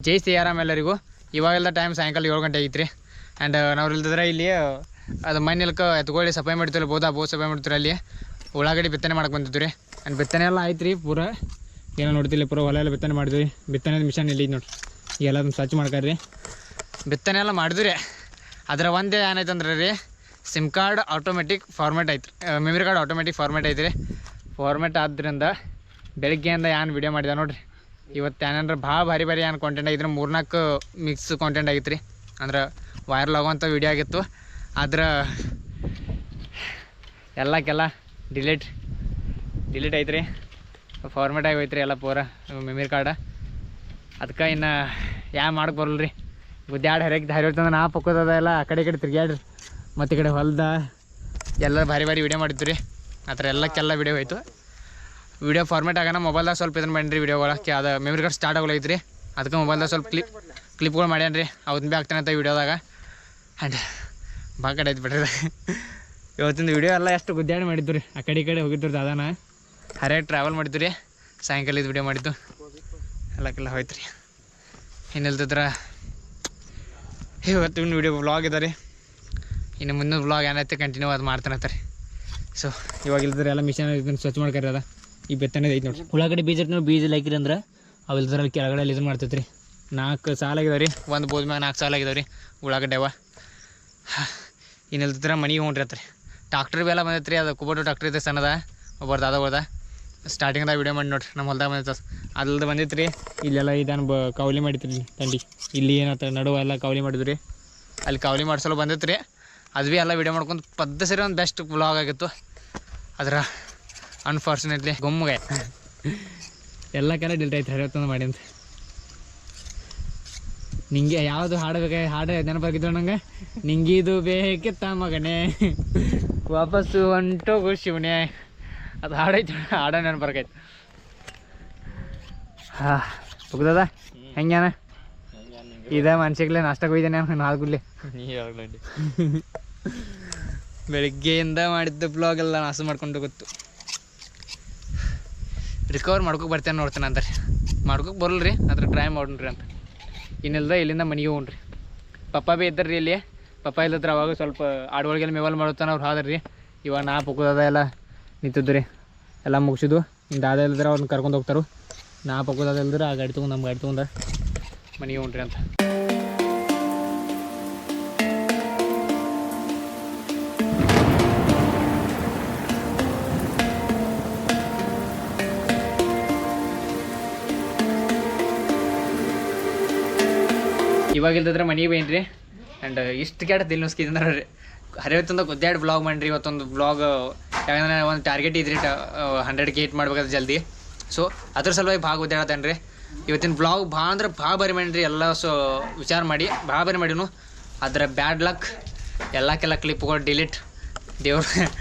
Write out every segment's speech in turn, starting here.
ಜೈ ಶ್ರೀರಾಮ್ ಎಲ್ಲರಿಗೂ. ಇವಾಗೆಲ್ಲ ಟೈಮ್ ಸಾಯಂಕಾಲ 7 ಗಂಟೆ ಆಗಿತ್ತು ರೀ. ಆ್ಯಂಡ್ ನಾವು ಇಲ್ದಿದ್ರೆ ಇಲ್ಲಿ ಅದು ಮಣ್ಣೆಲ್ಕ ಎತ್ಕೊಳ್ಳಿ ಸಫಾಯಿ ಮಾಡ್ತೀವಿ, ಬೋದು ಸಫಾಯಿ ಮಾಡ್ತೀವಿ. ಅಲ್ಲಿ ಉಳ್ಳಾಗಡ್ಡಿ ಬಿತ್ತನೆ ಮಾಡಕ್ಕೆ ಬಂದಿದ್ದು ರೀ. ಆ್ಯಂಡ್ ಬಿತ್ತನೆ ಎಲ್ಲ ಆಯ್ತು ರೀ. ಪೂರ ಏನೋ ನೋಡ್ತಿಲ್ಲ, ಪೂರ ಹೊಲ ಎಲ್ಲ ಬಿತ್ತನೆ ಮಾಡಿದ್ವಿ. ಬಿತ್ತನೆ ಮಿಷನ್ ಇಲ್ಲಿ ನೋಡಿ, ಎಲ್ಲದನ್ನು ಸ್ವಚ್ಛ ಮಾಡ್ಕೊಳ್ರಿ. ಬಿತ್ತನೆ ಎಲ್ಲ ಮಾಡಿದ್ವಿ ರೀ. ಅದರ ಒಂದೇ ಏನಾಯ್ತು ಅಂದ್ರೆ ರೀ, ಸಿಮ್ ಕಾರ್ಡ್ ಆಟೋಮೆಟಿಕ್ ಫಾರ್ಮೇಟ್ ಐತ್ರಿ, ಮೆಮರಿ ಕಾರ್ಡ್ ಆಟೋಮೆಟಿಕ್ ಫಾರ್ಮೇಟ್ ಐತ್ರಿ. ಫಾರ್ಮೇಟ್ ಆದ್ದರಿಂದ ಬೆಳಗ್ಗೆಯಿಂದ ಏನು ವಿಡಿಯೋ ಮಾಡಿದೆ ನೋಡಿರಿ. ಇವತ್ತು ಏನೇನ್ರ ಭಾಳ ಭಾರಿ ಏನು ಕಾಂಟೆಂಟ್ ಆಗಿದ್ರೆ 3-4 ಮಿಕ್ಸ್ ಕಾಂಟೆಂಟ್ ಆಗಿತ್ತು ರೀ. ಅಂದ್ರೆ ವೈರಲ್ ಆಗೋವಂಥ ವಿಡಿಯೋ ಆಗಿತ್ತು. ಆದ್ರೆ ಎಲ್ಲಕ್ಕೆಲ್ಲ ಡಿಲೀಟ್ ಐತ್ರಿ, ಫಾರ್ಮೇಟ್ ಆಗಿ ಹೋಯ್ತು ರೀ ಎಲ್ಲ ಪೂರ ಮೆಮರಿ ಕಾರ್ಡ. ಅದಕ್ಕೆ ಇನ್ನು ಮಾಡಕ್ಕೆ ಬರಲ್ಲ ರೀ. ಗುದ್ದಾಡಿ ಹರಿಯೋತಂದ್ರೆ ನಾ ಪಕ್ಕೋದ ಎಲ್ಲ ಆ ಕಡೆ ತಿರ್ಗ್ಯಾಡ್ರಿ. ಮತ್ತು ಈ ಕಡೆ ಹೊಲ್ದ ಎಲ್ಲ ಭಾರಿ ವಿಡಿಯೋ ಮಾಡಿದ್ದು ರೀ. ಆ ಥರ ಎಲ್ಲಕ್ಕೆಲ್ಲ ವಿಡಿಯೋ ಹೋಯ್ತು. ವಿಡಿಯೋ ಫಾರ್ಮೇಟ್ ಆಗೋಣ ಮೊಬೈಲ್ದಾಗ ಸ್ವಲ್ಪ ಇದನ್ನು ಮಾಡಿರಿ ವಿಡಿಯೋಗಳಕ್ಕೆ. ಅದು ಮೆಮರಿ ಕಾರ್ಡ್ ಸ್ಟಾರ್ಟ್ ಆಗೋಲೈತ್ರಿ. ಅದಕ್ಕೆ ಮೊಬೈಲ್ದಾಗ ಸ್ವಲ್ಪ ಕ್ಲಿಪ್ಗಳು ಮಾಡ್ಯಾನ ರೀ. ಅವತ್ತು ಭೀ ಆಗ್ತಾನೆ ಅಂತ ವಿಡಿಯೋದಾಗ. ಆ್ಯಂಡ್ ಭಾಳ ಕಡೆ ಐತೆ ಬಿಡ್ರಿ. ಇವತ್ತಿನ ವಿಡಿಯೋ ಎಲ್ಲ ಎಷ್ಟು ಗುದ್ದಾಡಿ ಮಾಡಿದ್ದು ರೀ. ಆ ಕಡೆ ಹೋಗಿದ್ದು ದಾದಾನ ಹರಿಯಾಗಿ ಟ್ರಾವೆಲ್ ಮಾಡಿದ್ದು ರೀ. ಸಾಯಂಕಾಲ ಇದು ವಿಡಿಯೋ ಮಾಡಿದ್ದು ಎಲ್ಲಕ್ಕೆಲ್ಲ ಹೋಯ್ತು ರೀ. ಇನ್ನಿಲ್ದಿದ್ರೆ ಇವತ್ತಿನ ವಿಡಿಯೋ ವ್ಲಾಗ್ ಇದೆ ರೀ. ಇನ್ನು ಮುಂದಿನ ವ್ಲಾಗ್ ಏನೈತೆ ಕಂಟಿನ್ಯೂ ಅದು ಮಾಡ್ತಾನೆ ರೀ. ಸೊ ಇವಾಗ ಇಲ್ದ್ರೆ ಎಲ್ಲ ಮಿಷನ್ ಇದನ್ನು ಸ್ವಚ್ಛ ಮಾಡ್ಕರಿ. ಅದ ಈ ಬೆತ್ತನೆ ಐತೆ ನೋಡಿ. ಉಳ್ಳಾಗಡ್ಡಿ ಬೀಜ ಹಾಕಿರಿ ಅಂದ್ರೆ ಅವು ಇಲ್ದ್ರಲ್ಲಿ ಕೆಳಗಡೆ ಇದನ್ನು ಮಾಡ್ತೈತೆ ರೀ. 4 ಸಾಲ ಆಗಿದಾವೆ ರೀ. ಒಂದು ಬೋದ್ ಮ್ಯಾಗ 4 ಸಾಲ ಆಗಿದಾವೆ ರೀ ಉಳ್ಳಾಗಡ್ಡಿ ಅವ. ಇನ್ನಿಲ್ದಿದ್ರೆ ಮನೆಗೆ ಹೋಗ್ರಿ ರೀ. ಟ್ರಾಕ್ಟರ್ ಭೀ ಎಲ್ಲ ಬಂದೈತೆ ರೀ. ಅದು ಕುಬೋಟು ಟ್ರಾಕ್ಟರ್ ಇದೆ ಸಣ್ಣದ, ಒಬ್ಬರು ದಾದ ಸ್ಟಾರ್ಟಿಂಗ್ದಾಗ ವಿಡಿಯೋ ಮಾಡಿ ನೋಡ್ರಿ. ನಮ್ಮ ಹೊಲ್ದಾಗ ಬಂದೈತೆ ಅಲ್ದು ಬಂದೈತೆ ರೀ. ಇಲ್ಲೆಲ್ಲ ಇದನ್ನು ಕವಲಿ ಮಾಡಿತ್ರಿ ತಂಡಿ. ಇಲ್ಲಿ ಏನತ್ತ ನಡುವೆಲ್ಲ ಕವಲಿ ಮಾಡಿದ್ವಿ ರೀ. ಅಲ್ಲಿ ಕವಲಿ ಮಾಡಿಸಲು ಬಂದೈತೆ ರೀ. ಅದು ಭೀ ಎಲ್ಲ ವಿಡಿಯೋ ಮಾಡ್ಕೊಂಡು ಪದ್ದ ಸರಿ ಒಂದು ಬೆಸ್ಟ್ ವ್ಲಾಗ್ ಆಗಿತ್ತು. ಅದರ ಅನ್ಫಾರ್ಚುನೇಟ್ಲಿ ಗೊಮ್ಮಗೆ ಎಲ್ಲ ಕೆಲ ಡಿಲ್ಟ್ ಆಯ್ತು ಹರಿವತ್ತೊಂದು ಮಾಡಿ ಅಂತ. ನಿಂಗೆ ಯಾವುದು ಹಾಡು ಹಾಡು ನೆನಪಾಗಿದ್ದು ನಂಗೆ. ನಿಂಗಿದು ಬೇಕಿತ್ತ ಮಗನೇ ವಾಪಸ್ಸು ಹೊಂಟೋಗು ಶಿವನೇ. ಅದು ಹಾಡೈತೆ, ಹಾಡ ನೆನಪಾಗೈತೆ. ಹೋಗ್ತದ ಹೆಂಗ್ಯಾನ ಇದ ಮನ್ಸಿಗ್ಲೆ ನಾಷ್ಟಕ್ಕೆ ಹೋಯ್ದಾನೆ ನಾಲ್ಕುಲ್ಲಿ. ಬೆಳಿಗ್ಗೆಯಿಂದ ಮಾಡಿದ್ದ ಬ್ಲಾಗ್ ಎಲ್ಲ ನಾಶ ಮಾಡ್ಕೊಂಡು ಗೊತ್ತು. ರಿಕವರ್ ಮಾಡ್ಕೋಕೆ ಬರ್ತೇನೆ ನೋಡ್ತೇನೆ ಅಂತಾರೆ. ಮಾಡ್ಕೋಕೆ ಬರಲ್ಲ ರೀ, ಅದ್ರ ಟ್ರೈ ಮಾಡೋಣ್ರಿ ಅಂತ. ಇನ್ನಿಲ್ದ ಇಲ್ಲಿಂದ ಮನೆಗೆ ಹೋಗ್ರಿ. ಪಪ್ಪ ಭೀ ಇದ್ದಾರೆ ರೀ ಇಲ್ಲಿ. ಪಪ್ಪ ಇಲ್ಲದ್ರ ಅವಾಗ ಸ್ವಲ್ಪ ಆಡುಗಳಿಗೆಲ್ಲ ಮೇವಲ್ ಮಾಡುತ್ತಾನೆ ಅವ್ರು ಹಾದ್ರಿ. ಇವಾಗ ನಾ ಪಕ್ಕದ ಎಲ್ಲ ನಿಂತಿದ್ದು ರೀ. ಎಲ್ಲ ಮುಗಿಸಿದ್ದು ಇನ್ನು ದಾದ ಇಲ್ದ್ರೆ ಅವ್ರನ್ನ ಕರ್ಕೊಂಡು ಹೋಗ್ತಾರೆ. ನಾ ಪಕ್ಕದ ಇಲ್ದ್ರೆ ಆ ಗಾಡಿ ತೊಗೊಂಡು ನಮ್ಮ ಗಾಡಿ ತೊಗೊಂಡು ಮನೆಗೆ ಹೋಗ್ರಿ ಅಂತ. ಇವಾಗ ಇಲ್ದಿದ್ರೆ ಮನೆಗೆ ಬೇನ್ರಿ. ಆ್ಯಂಡ್ ಇಷ್ಟು ಕೆಟ್ಟ ದಿಲ್ ನುಸ್ಕಿದ್ರೆ ರೀ. ಹರಿವತ್ತೊಂದು ಗುದ್ದಾಡಿ ಬ್ಲಾಗ್ ಮಾಡಿರಿ. ಇವತ್ತೊಂದು ಬ್ಲಾಗ್ ಯಾಕಂದ್ರೆ ಒಂದು ಟಾರ್ಗೆಟ್ ಇದ್ರಿ 100K ಹಿಟ್ ಮಾಡ್ಬೇಕಾದ್ರೆ ಜಲ್ದಿ. ಸೊ ಅದ್ರ ಸಲುವಾಗಿ ಭಾಳ ಗುದ್ದಾಡತ್ತೇನೆ ರೀ. ಇವತ್ತಿನ ಬ್ಲಾಗ್ ಭಾಳ ಅಂದ್ರೆ ಭಾಳ ಬಾರಿ ಮಾಡಿರಿ. ಎಲ್ಲ ವಿಚಾರ ಮಾಡಿ ಭಾಳ ಬಾರಿ ಮಾಡಿನು. ಅದರ ಬ್ಯಾಡ್ ಲಕ್ ಎಲ್ಲಕ್ಕೆಲ್ಲ ಕ್ಲಿಪ್ಗಳು ಡಿಲೀಟ್. ದೇವ್ರ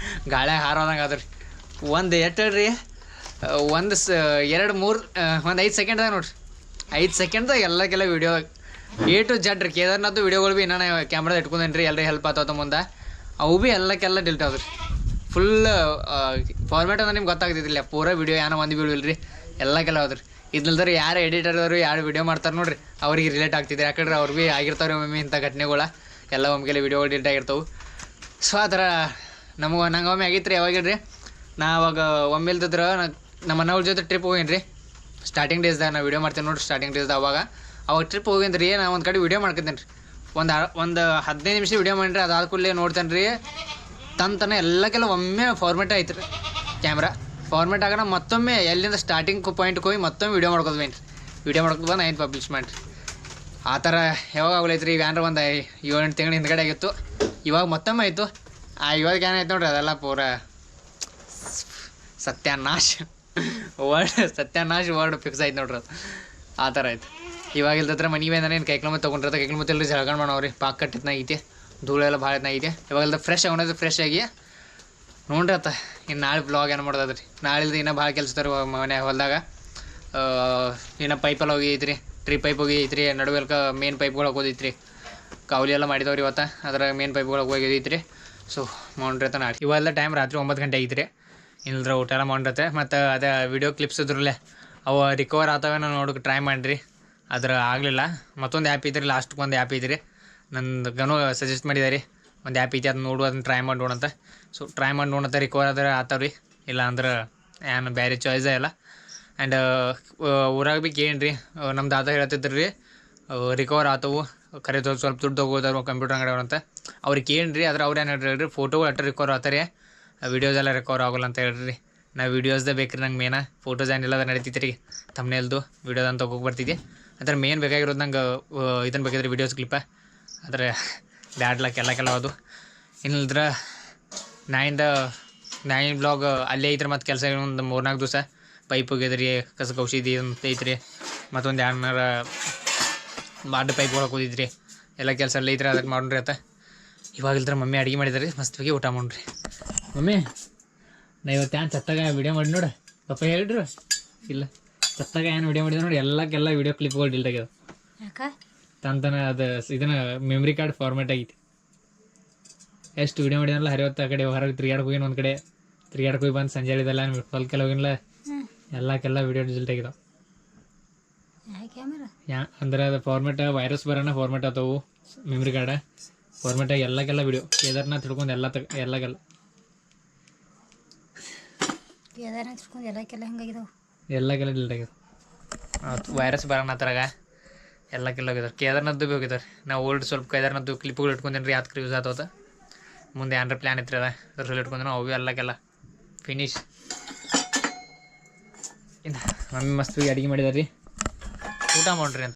ಗಾಳಿ ಹಾರೋದಂಗೆ ಅದ ರೀ. ಒಂದು ಎಟ್ಟರಿ ಒಂದು 5 ಸೆಕೆಂಡ್ದಾಗ ನೋಡ್ರಿ. 5 ಸೆಕೆಂಡ್ದಾಗ ಎಲ್ಲಕ್ಕೆಲ್ಲ ವೀಡಿಯೋ A to Z ರೀ. ಕೇದಾರ್ನಾಥ್ ವೀಡಿಯೋಗಳು ಭೀ ನಾನು ಕ್ಯಾಮ್ರಾದ ಇಟ್ಕೊಂಡೇನಿ ರೀ. ಎಲ್ಲರೂ ಹೆಲ್ಪ್ ಆತವ ಮುಂದೆ. ಅವು ಭೀ ಎಲ್ಲಕ್ಕೆಲ್ಲ ಡಿಲ್ಟ್ ಆದ್ರಿ. ಫುಲ್ ಫಾರ್ಮೇಟ್ ಅಂದ್ರೆ ನಿಮ್ಗೆ ಗೊತ್ತಾಗ್ತಿದ್ದಿಲ್ಲ. ಪೂರ ವೀಡಿಯೋ ಏನೋ ಒಂದು ವೀಡಿಯೋ ಇಲ್ರಿ, ಎಲ್ಲಕ್ಕೆಲ್ಲ ಹೋದ್ರಿ. ಇದ್ರಲ್ದ್ರೆ ಯಾರು ಎಡಿಟರ್ದವರು ಯಾರು ವೀಡಿಯೋ ಮಾಡ್ತಾರೆ ನೋಡ್ರಿ, ಅವ್ರಿಗೆ ರಿಲೇಟ್ ಆಗ್ತಿದ್ರಿ. ಯಾಕಂದ್ರೆ ಅವ್ರು ಭೀ ಆಗಿರ್ತಾವ್ರಿ ಒಮ್ಮೆ ಇಂಥ ಘಟನೆಗಳ ಎಲ್ಲ ಒಮ್ಮೆಲೆ ವೀಡಿಯೋಗಳು ಡಿಲ್ಟ್ ಆಗಿರ್ತಾವೆ. ಸೊ ಆ ಥರ ನಂಗೆ ಒಮ್ಮೆ ಆಗಿತ್ತು ರೀ. ಯಾವಾಗಿಲ್ರಿ, ನಾ ಅವಾಗ ಒಮ್ಮೆ ಇಲ್ದಿದ್ರೆ ನಮ್ಮ ಅಣ್ಣವ್ರ ಜೊತೆ ಟ್ರಿಪ್ ಹೋಗೇನಿ ರೀ. ಸ್ಟಾರ್ಟಿಂಗ್ ಡೇಸ್ದಾಗ ನಾವು ವೀಡಿಯೋ ಮಾಡ್ತೀನಿ ನೋಡ್ರಿ. ಸ್ಟಾರ್ಟಿಂಗ್ ಡೇಸ್ದಾಗ ಅವಾಗ ಟ್ರಿಪ್ ಹೋಗಿಂದ ರೀ. ನಾನು ಒಂದು ಕಡೆ ವೀಡಿಯೋ ಮಾಡ್ಕೊತೇನೆ ರೀ. ಒಂದು 15 ನಿಮಿಷ ವೀಡಿಯೋ ಮಾಡಿರಿ. ಅದಾದ ಕೂಡಲೇ ನೋಡ್ತೇನೆ ರೀ, ತಂತನ ಎಲ್ಲಕ್ಕೆಲ್ಲ ಒಮ್ಮೆ ಫಾರ್ಮೇಟ್ ಆಯ್ತು ರೀ. ಕ್ಯಾಮ್ರಾ ಫಾರ್ಮೇಟ್ ಆಗೋಣ ಮತ್ತೊಮ್ಮೆ ಎಲ್ಲಿಂದ ಸ್ಟಾರ್ಟಿಂಗ್ ಪಾಯಿಂಟ್ಗೆ ಹೋಗಿ ಮತ್ತೊಮ್ಮೆ ವೀಡಿಯೋ ಮಾಡ್ಕೋದ್ವೇನು ರೀ. ವೀಡಿಯೋ ಮಾಡ್ಕೊಂಡು ಬಂದು 9 ಪಬ್ಲಿಷ್ ಮಾಡಿರಿ. ಆ ಥರ ಯಾವಾಗ ಆಗಲೈತೆ ರೀ. ಈಗ ಏನಾರ ಒಂದು 7-8 ತಿಂಗಳು ಹಿಂದ್ಗಡೆ ಆಗಿತ್ತು. ಇವಾಗ ಮತ್ತೊಮ್ಮೆ ಆಯಿತು. ಇವಾಗ ಏನಾಯ್ತು ನೋಡ್ರಿ, ಅದೆಲ್ಲ ಪೂರ ಸತ್ಯಾನಾಶ ವರ್ಡ್ ಫಿಕ್ಸ್ ಆಯ್ತು ನೋಡ್ರಿ. ಅದು ಆ ಥರ ಆಯ್ತು. ಇವಾಗ ಇಲ್ದತ್ರ ಮನೆಗೆ ಬಂದಾನೆ ಏನು ಕೈಕ್ಲೊಮ್ಮೆ ತೊಗೊಂಡಿರ್ತ. ಕೈಕ್ಲೊಮ್ಮೆ ಎಲ್ಲರಿ ಜಳಗಣ್ ಮಾಡವ್ರಿ. ಪಾಕ್ ಕಟ್ಟಿದ್ನ ಐತೆ, ಧೂಳೆಲ್ಲ ಭಾಳ ಐತೆ. ಇವಾಗೆಲ್ಲ ಫ್ರೆಶ್ ಆಗೋದು. ಫ್ರೆಶ್ ಆಗಿ ನೋಡ್ರಿ ಆತ. ಇನ್ನು ನಾಳೆ ಬ್ಲಾಗ್ ಏನು ಮಾಡೋದ್ರಿ. ನಾಳಿಲ್ದು ಇನ್ನೂ ಭಾಳ ಕೆಲಸ ತರ ಮನೆ ಹೊಲ್ದಾಗ. ಇನ್ನೂ ಪೈಪೆಲ್ಲ ಹೋಗಿ ಐತ್ರಿ. 3 ಪೈಪ್ ಹೋಗಿ ಐತ್ರಿ. ನಡುವೆಲ್ಕ ಮೇನ್ ಪೈಪ್ಗಳು ಹೋಗೋದೈತ್ರಿ. ಕಾವಲಿ ಎಲ್ಲ ಮಾಡಿದವ್ರಿ ಇವತ್ತು. ಅದ್ರಾಗ ಮೇನ್ ಪೈಪ್ಗಳು ಹೋಗಿದೈತ್ರಿ. ಸೊ ನೋಡ್ರಿ ಆತ ನಾಳೆ. ಇವೆಲ್ಲ ಟೈಮ್ ರಾತ್ರಿ 9 ಗಂಟೆ ಐತ್ರಿ. ಇಲ್ಲದ್ರ ಊಟ ಎಲ್ಲ ಮಾಡಿರತ್ತೆ. ಮತ್ತು ಅದೇ ವಿಡಿಯೋ ಕ್ಲಿಪ್ಸ್ ಇದ್ರಲ್ಲೇ ಅವು ರಿಕವರ್ ಆಗ್ತಾವೆ ನೋಡೋಕೆ ಟ್ರೈ ಮಾಡಿರಿ. ಅದ್ರ ಆಗಲಿಲ್ಲ. ಮತ್ತೊಂದು ಆ್ಯಪ್ ಐತ್ರಿ, ಲಾಸ್ಟ್ಗೆ ಒಂದು ಆ್ಯಪ್ ಐತ್ರಿ, ನಂದು ಗನು ಸಜೆಸ್ಟ್ ಮಾಡಿದಾರೆ ಒಂದು ಆ್ಯಪ್ ಐತಿ, ಅದನ್ನ ನೋಡು, ಅದನ್ನ ಟ್ರೈ ಮಾಡಿ ನೋಡಂತ. ಸೊ ಟ್ರೈ ಮಾಡಿ ನೋಡಂತ, ರಿಕವರ್ ಆದ್ರೆ ಆತಾವ್ರಿ, ಇಲ್ಲ ಅಂದ್ರೆ ಏನು ಬೇರೆ ಚಾಯ್ಸೇ ಇಲ್ಲ. ಆ್ಯಂಡ್ ಊರಾಗ ಭೀ ಕೇಳಿ ರೀ, ನಮ್ಮ ದಾದ ಹೇಳ್ತಿದ್ರು ರೀ ರಿಕವರ್ ಆತವು, ಖರೆ ಸ್ವಲ್ಪ ದುಡ್ಡು ತೊಗೋದಾರು ಕಂಪ್ಯೂಟರ್ ಅಂಗಡಿ ಅವ್ರಂತ. ಅವ್ರಿಗೆ ಕೇಳಿ ಆದ್ರೆ ಅವ್ರು ಏನು ಹೇಳ್ರಿ, ಫೋಟೋ ಅಟ್ಟ ರಿಕವರ್ ಆತಾರೆ, ವೀಡಿಯೋಸ್ ಎಲ್ಲ ರಿಕವರ್ ಆಗೋಲ್ಲ ಅಂತ ಹೇಳ್ರಿ. ನಾವು ವೀಡಿಯೋಸ್ದೇ ಬೇಕ್ರಿ ನಂಗೆ ಮೇನ, ಫೋಟೋಸ್ ಏನಿಲ್ಲ ಅದು ನಡೀತೈತೆ ರೀ, ಥಂಬ್ನೇಲ್ದು ವೀಡಿಯೋದಂತ ಹೋಗಿ ಬರ್ತಿದ್ದೆ. ಅದ್ರ ಮೇನ್ ಬೇಕಾಗಿರೋದು ನಂಗೆ ಇದನ್ನು ಬೇಕಾದ್ರೆ ವೀಡಿಯೋಸ್ ಕ್ಲಿಪ್ಪ, ಆದರೆ ಬ್ಯಾಡ್ಲಕ್ ಎಲ್ಲಕ್ಕೆಲ್ಲ ಅದು. ಇನ್ನಿಲ್ದ್ರೆ ನೈನ್ ಬ್ಲಾಗ್ ಅಲ್ಲೇ ಐತ್ರಿ. ಮತ್ತು ಕೆಲಸ ಒಂದು 3-4 ದಿವಸ ಪೈಪ್ ಹೋಗಿದ್ರಿ, ಕಸ ಔಷಧಿ ಅಂತ ಐತ್ರಿ, ಮತ್ತೊಂದು 2 ಬಾಡ್ ಪೈಪ್ ಒಳಗೆ ಹೋಗಿದ್ರಿ, ಎಲ್ಲ ಕೆಲಸ ಅಲ್ಲೇ ಐತ್ರಿ, ಅದಕ್ಕೆ ಮಾಡೋಣ್ರಿ ಆತ. ಇವಾಗಿಲ್ದ್ರೆ ಮಮ್ಮಿ ಅಡುಗೆ ಮಾಡಿದಾರೆ ರೀ, ಮಸ್ತಾಗಿ ಊಟ ಮಾಡ್ರಿ. ಮಮ್ಮಿ ನಾ ಇವತ್ತು ಏನು ಚತ್ತಾಗ ವೀಡಿಯೋ ಮಾಡಿ ನೋಡು, ಪಪ್ಪ ಹೇಳ್ರಿ. ಇಲ್ಲ ಚತ್ತಾಗ ಏನು ವೀಡಿಯೋ ಮಾಡಿದ ನೋಡಿ, ಎಲ್ಲಕ್ಕೆಲ್ಲ ವೀಡಿಯೋ ಕ್ಲಿಪ್ಗಳು ಡಿಲ್ಟ್ ಆಗ್ಯಾವ. ತಂತನ ಅದು ಇದನ್ನ ಮೆಮ್ರಿ ಕಾರ್ಡ್ ಫಾರ್ಮೇಟ್ ಆಗೈತಿ. ಎಷ್ಟು ವೀಡಿಯೋ ಮಾಡಿದನಲ್ಲ, ಹರಿವತ್ತು ಆ ಕಡೆ ಹೊರಗೆ ತಿರ್ಗಾಡಕ್ಕೆ ಹೋಗಿನ, ಒಂದು ಕಡೆ ತಿರ್ಗಾಡಕ್ಕೆ ಹೋಗಿ ಬಂದು ಸಂಜೆ ಹೇಳಿದಲ್ಲ, ಹೊಲಕ್ಕೆಲ್ಲ ಹೋಗಿನಲ್ಲ, ಎಲ್ಲಕ್ಕೆಲ್ಲ ವೀಡಿಯೋ ಡಿಲ್ಟ್ ಆಗಿದಾವೆ. ಅಂದ್ರೆ ಅದು ಫಾರ್ಮೇಟ್ ವೈರಸ್ ಬರೋಣ ಫಾರ್ಮೇಟ್ ಆತವು, ಮೆಮ್ರಿ ಕಾರ್ಡ ಫಾರ್ಮೇಟಾಗಿ ಎಲ್ಲಕ್ಕೆಲ್ಲ ವೀಡಿಯೋ ಕೇದಾರ್ನಾಥ್ ಹಿಡ್ಕೊಂಡು ಎಲ್ಲಕ್ಕೆಲ್ಲ ಎಲ್ಲಕ್ಕೆಲ್ಲ ಡಿಲ್ಟ್ ಆಗ್ಯಾವ. ವೈರಸ್ ಬರೋಣ ಥರಾಗ ಎಲ್ಲಕ್ಕೆಲ್ಲ ಹೋಗಿದಾರೆ. ಕೇದಾರ್ನಾಥ್ದು ಭೀ ಹೋಗಿದ್ದಾರೆ. ನಾವು ಓಲ್ಡ್ ಸ್ವಲ್ಪ ಕೇದಾರ್ನಾಥ್ದು ಕ್ಲಿಪ್ಗಳು ಇಟ್ಕೊಂತೀನಿ ರೀ, ಯಾತ್ರೆ ಯೂಸ್ ಆತೋತ. ಮುಂದೆ ಏನಾರ ಪ್ಲ್ಯಾನ್ ಇತ್ತು ಅದ ಅದ್ರಲ್ಲಿ ಇಟ್ಕೊಂಡ್ರೆ ಅವು ಎಲ್ಲಕ್ಕೆಲ್ಲ ಫಿನಿಶ್. ಇನ್ನು ಮಮ್ಮಿ ಮಸ್ತ್ ಅಡುಗೆ ಮಾಡಿದಾರೆ ರೀ, ಊಟ ಮಾಡ್ರಿ ಅಂತ.